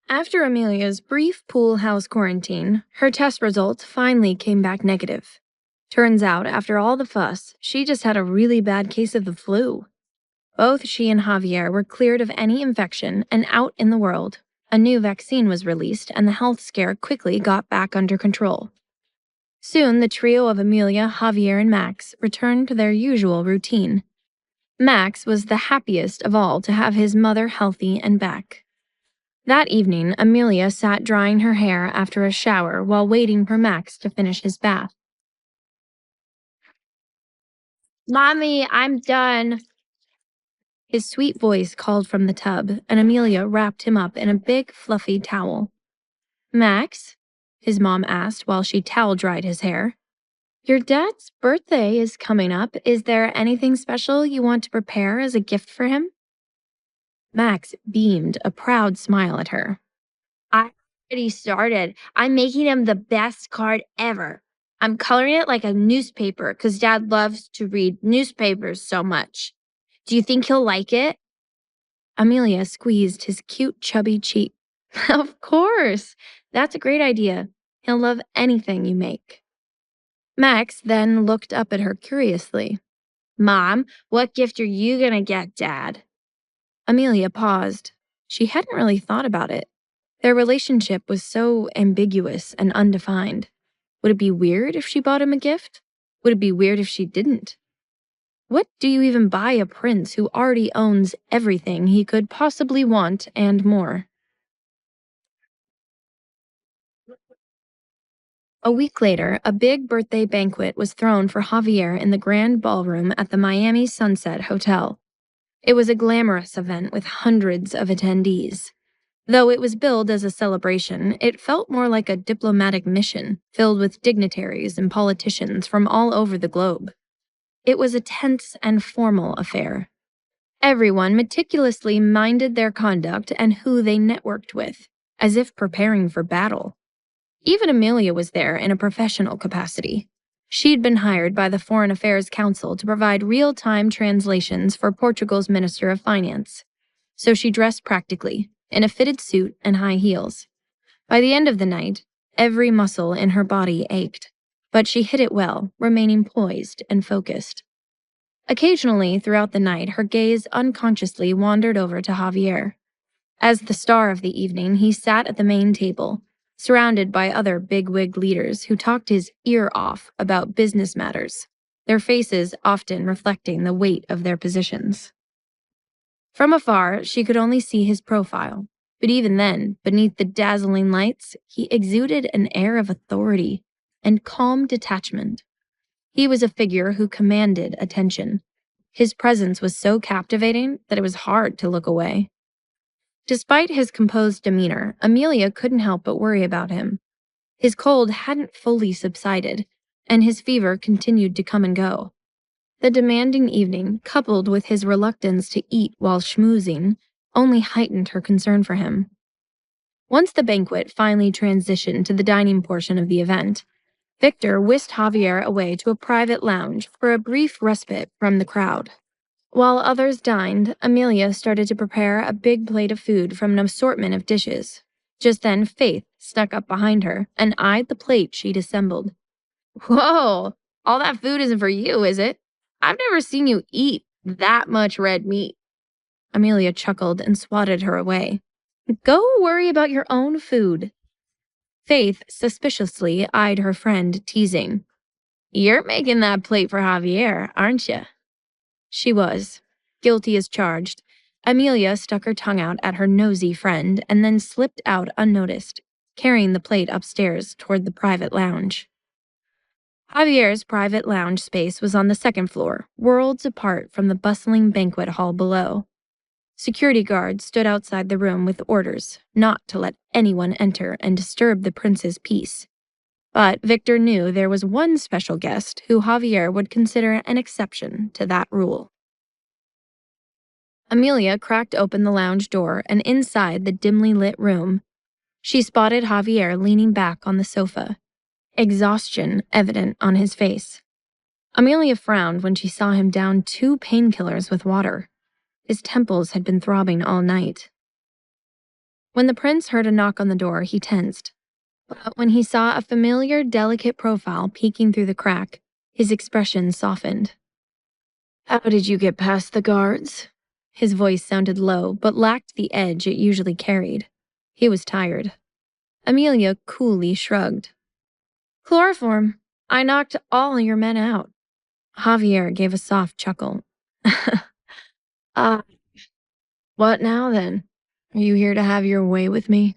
After Amelia's brief pool house quarantine, her test results finally came back negative. Turns out, after all the fuss, she just had a really bad case of the flu. Both she and Javier were cleared of any infection and out in the world. A new vaccine was released, and the health scare quickly got back under control. Soon, the trio of Amelia, Javier, and Max returned to their usual routine. Max was the happiest of all to have his mother healthy and back. That evening, Amelia sat drying her hair after a shower while waiting for Max to finish his bath. "Mommy, I'm done," his sweet voice called from the tub, and Amelia wrapped him up in a big, fluffy towel. "Max?" his mom asked while she towel-dried his hair. "Your dad's birthday is coming up. Is there anything special you want to prepare as a gift for him?" Max beamed a proud smile at her. "I already started. I'm making him the best card ever. I'm coloring it like a newspaper because Dad loves to read newspapers so much. Do you think he'll like it?" Amelia squeezed his cute, chubby cheek. "Of course. That's a great idea. He'll love anything you make." Max then looked up at her curiously. "Mom, what gift are you gonna get Dad?" Amelia paused. She hadn't really thought about it. Their relationship was so ambiguous and undefined. Would it be weird if she bought him a gift? Would it be weird if she didn't? What do you even buy a prince who already owns everything he could possibly want and more? A week later, a big birthday banquet was thrown for Javier in the grand ballroom at the Miami Sunset Hotel. It was a glamorous event with hundreds of attendees. Though it was billed as a celebration, it felt more like a diplomatic mission filled with dignitaries and politicians from all over the globe. It was a tense and formal affair. Everyone meticulously minded their conduct and who they networked with, as if preparing for battle. Even Amelia was there in a professional capacity. She'd been hired by the Foreign Affairs Council to provide real-time translations for Portugal's Minister of Finance. So she dressed practically, in a fitted suit and high heels. By the end of the night, every muscle in her body ached, but she hid it well, remaining poised and focused. Occasionally, throughout the night, her gaze unconsciously wandered over to Javier. As the star of the evening, he sat at the main table, surrounded by other bigwig leaders who talked his ear off about business matters, their faces often reflecting the weight of their positions. From afar, she could only see his profile, but even then, beneath the dazzling lights, he exuded an air of authority and calm detachment. He was a figure who commanded attention. His presence was so captivating that it was hard to look away. Despite his composed demeanor, Amelia couldn't help but worry about him. His cold hadn't fully subsided, and his fever continued to come and go. The demanding evening, coupled with his reluctance to eat while schmoozing, only heightened her concern for him. Once the banquet finally transitioned to the dining portion of the event, Victor whisked Javier away to a private lounge for a brief respite from the crowd. While others dined, Amelia started to prepare a big plate of food from an assortment of dishes. Just then, Faith snuck up behind her and eyed the plate she'd assembled. "Whoa, all that food isn't for you, is it? I've never seen you eat that much red meat." Amelia chuckled and swatted her away. "Go worry about your own food." Faith suspiciously eyed her friend, teasing. "You're making that plate for Javier, aren't you?" She was. Guilty as charged, Amelia stuck her tongue out at her nosy friend and then slipped out unnoticed, carrying the plate upstairs toward the private lounge. Javier's private lounge space was on the second floor, worlds apart from the bustling banquet hall below. Security guards stood outside the room with orders not to let anyone enter and disturb the prince's peace. But Victor knew there was one special guest who Javier would consider an exception to that rule. Amelia cracked open the lounge door, and inside the dimly lit room, she spotted Javier leaning back on the sofa, exhaustion evident on his face. Amelia frowned when she saw him down 2 painkillers with water. His temples had been throbbing all night. When the prince heard a knock on the door, he tensed. But when he saw a familiar, delicate profile peeking through the crack, his expression softened. "How did you get past the guards?" His voice sounded low, but lacked the edge it usually carried. He was tired. Amelia coolly shrugged. "Chloroform. I knocked all your men out." Javier gave a soft chuckle. Ah, what now then? Are you here to have your way with me?"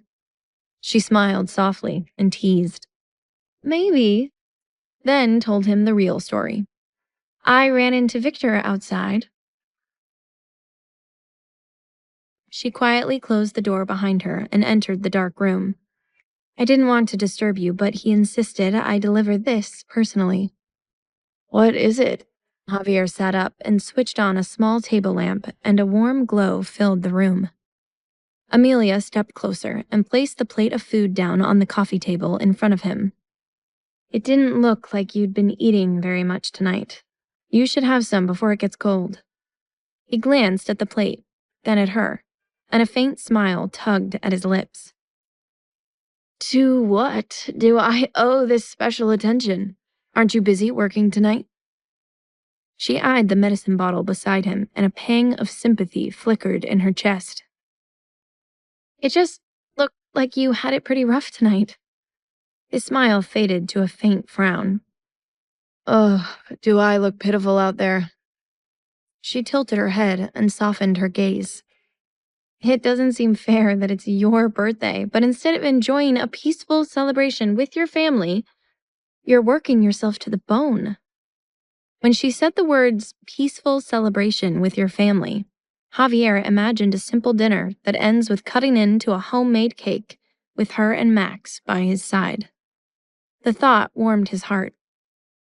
She smiled softly and teased. "Maybe." Then told him the real story. "I ran into Victor outside." She quietly closed the door behind her and entered the dark room. "I didn't want to disturb you, but he insisted I deliver this personally." "What is it?" Javier sat up and switched on a small table lamp, and a warm glow filled the room. Amelia stepped closer and placed the plate of food down on the coffee table in front of him. "It didn't look like you'd been eating very much tonight. You should have some before it gets cold." He glanced at the plate, then at her, and a faint smile tugged at his lips. "To what do I owe this special attention? Aren't you busy working tonight?" She eyed the medicine bottle beside him, and a pang of sympathy flickered in her chest. "It just looked like you had it pretty rough tonight." His smile faded to a faint frown. "Oh, do I look pitiful out there?" She tilted her head and softened her gaze. "It doesn't seem fair that it's your birthday, but instead of enjoying a peaceful celebration with your family, you're working yourself to the bone." When she said the words peaceful celebration with your family, Javier imagined a simple dinner that ends with cutting into a homemade cake with her and Max by his side. The thought warmed his heart.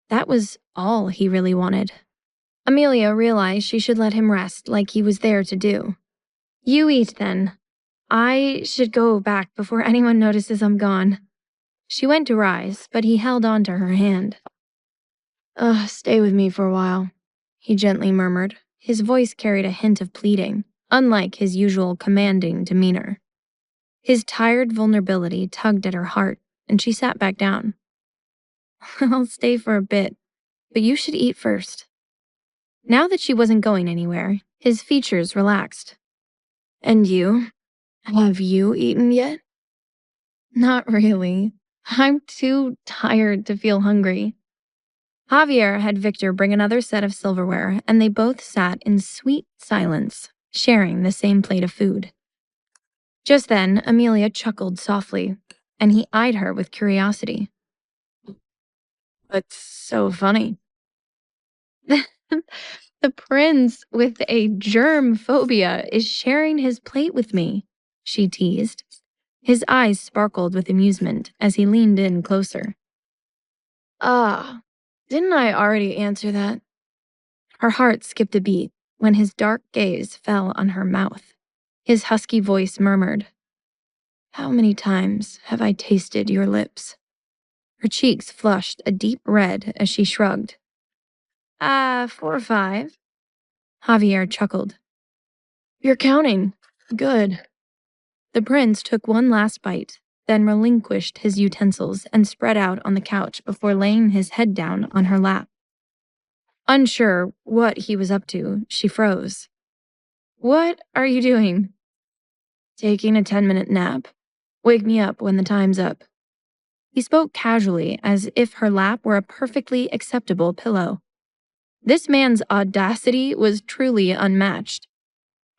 That was all he really wanted. Amelia realized she should let him rest like he was there to do. "You eat then. I should go back before anyone notices I'm gone." She went to rise, but he held on to her hand. Stay with me for a while," he gently murmured. His voice carried a hint of pleading, unlike his usual commanding demeanor. His tired vulnerability tugged at her heart, and she sat back down. "I'll stay for a bit, but you should eat first." Now that she wasn't going anywhere, his features relaxed. "And you? Have you eaten yet?" "Not really. I'm too tired to feel hungry." Javier had Victor bring another set of silverware, and they both sat in sweet silence, sharing the same plate of food. Just then, Amelia chuckled softly, and he eyed her with curiosity. "What's so funny?" "The prince with a germ phobia is sharing his plate with me," she teased. His eyes sparkled with amusement as he leaned in closer. "Ah, didn't I already answer that?" Her heart skipped a beat when his dark gaze fell on her mouth. His husky voice murmured, "How many times have I tasted your lips?" Her cheeks flushed a deep red as she shrugged. 4 or 5. Javier chuckled. "You're counting. Good." The prince took one last bite, then relinquished his utensils and spread out on the couch before laying his head down on her lap. Unsure what he was up to, she froze. "What are you doing?" "Taking a 10-minute nap. Wake me up when the time's up." He spoke casually, as if her lap were a perfectly acceptable pillow. This man's audacity was truly unmatched.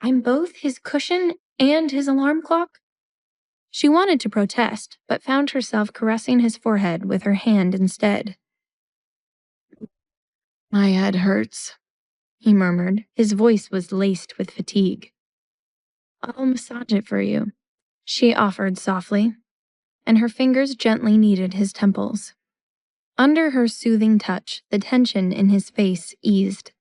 "I'm both his cushion and his alarm clock?" She wanted to protest, but found herself caressing his forehead with her hand instead. "My head hurts," he murmured. His voice was laced with fatigue. "I'll massage it for you," she offered softly, and her fingers gently kneaded his temples. Under her soothing touch, the tension in his face eased,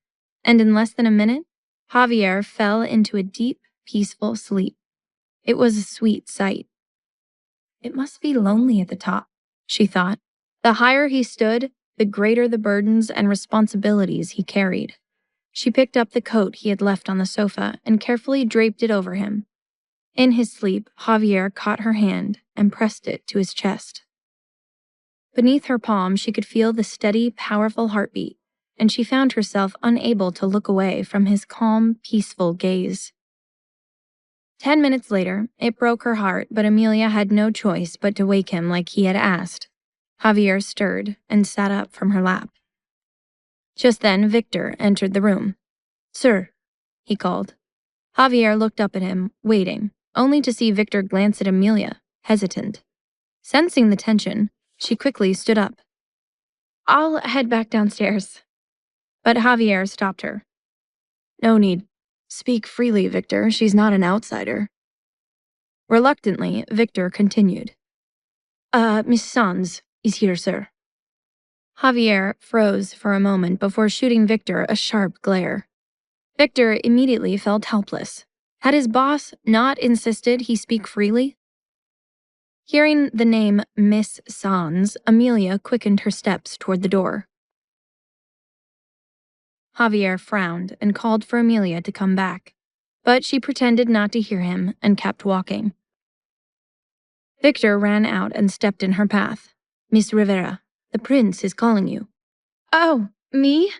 and in less than a minute, Javier fell into a deep, peaceful sleep. It was a sweet sight. It must be lonely at the top, she thought. The higher he stood, the greater the burdens and responsibilities he carried. She picked up the coat he had left on the sofa and carefully draped it over him. In his sleep, Javier caught her hand and pressed it to his chest. Beneath her palm, she could feel the steady, powerful heartbeat, and she found herself unable to look away from his calm, peaceful gaze. 10 minutes later, it broke her heart, but Amelia had no choice but to wake him like he had asked. Javier stirred and sat up from her lap. Just then, Victor entered the room. "Sir," he called. Javier looked up at him, waiting, only to see Victor glance at Amelia, hesitant. Sensing the tension, she quickly stood up. "I'll head back downstairs." But Javier stopped her. "No need. Speak freely, Victor. She's not an outsider." Reluctantly, Victor continued. Miss Sanz is here, sir." Javier froze for a moment before shooting Victor a sharp glare. Victor immediately felt helpless. Had his boss not insisted he speak freely? Hearing the name Miss Sanz, Amelia quickened her steps toward the door. Javier frowned and called for Amelia to come back, but she pretended not to hear him and kept walking. Victor ran out and stepped in her path. "Miss Rivera, the prince is calling you." "Oh, me?"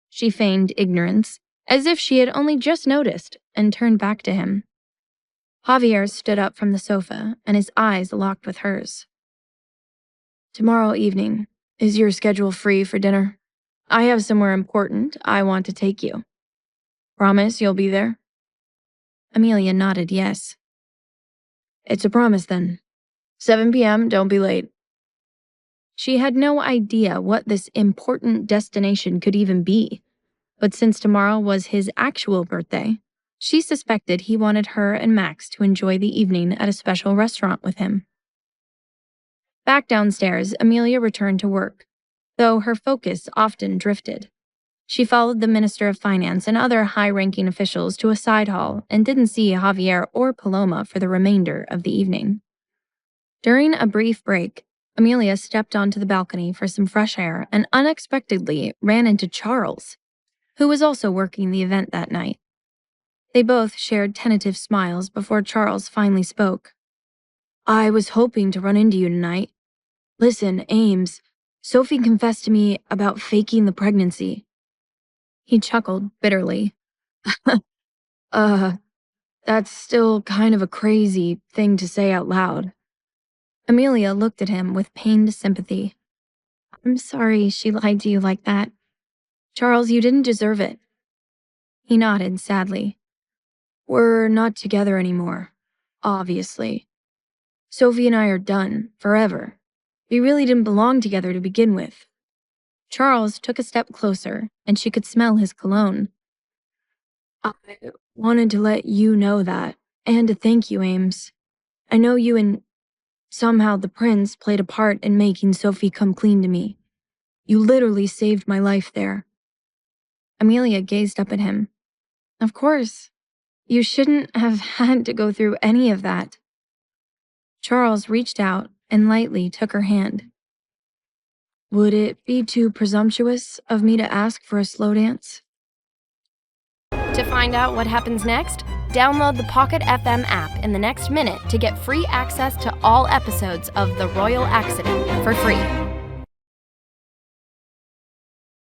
She feigned ignorance, as if she had only just noticed, and turned back to him. Javier stood up from the sofa, and his eyes locked with hers. "Tomorrow evening, is your schedule free for dinner? I have somewhere important I want to take you. Promise you'll be there?" Amelia nodded yes. "It's a promise then. 7 p.m., don't be late." She had no idea what this important destination could even be, but since tomorrow was his actual birthday, she suspected he wanted her and Max to enjoy the evening at a special restaurant with him. Back downstairs, Amelia returned to work, though her focus often drifted. She followed the Minister of Finance and other high-ranking officials to a side hall and didn't see Javier or Paloma for the remainder of the evening. During a brief break, Amelia stepped onto the balcony for some fresh air and unexpectedly ran into Charles, who was also working the event that night. They both shared tentative smiles before Charles finally spoke. "I was hoping to run into you tonight. Listen, Ames, Sophie confessed to me about faking the pregnancy." He chuckled bitterly. That's still kind of a crazy thing to say out loud." Amelia looked at him with pained sympathy. "I'm sorry she lied to you like that. Charles, you didn't deserve it." He nodded sadly. "We're not together anymore, obviously. Sophie and I are done, forever. We really didn't belong together to begin with." Charles took a step closer, and she could smell his cologne. "I wanted to let you know that, and to thank you, Ames. I know you and somehow the prince played a part in making Sophie come clean to me. You literally saved my life there." Amelia gazed up at him. "Of course. You shouldn't have had to go through any of that." Charles reached out and lightly took her hand. "Would it be too presumptuous of me to ask for a slow dance?" To find out what happens next, download the Pocket FM app in the next minute to get free access to all episodes of The Royal Accident for free.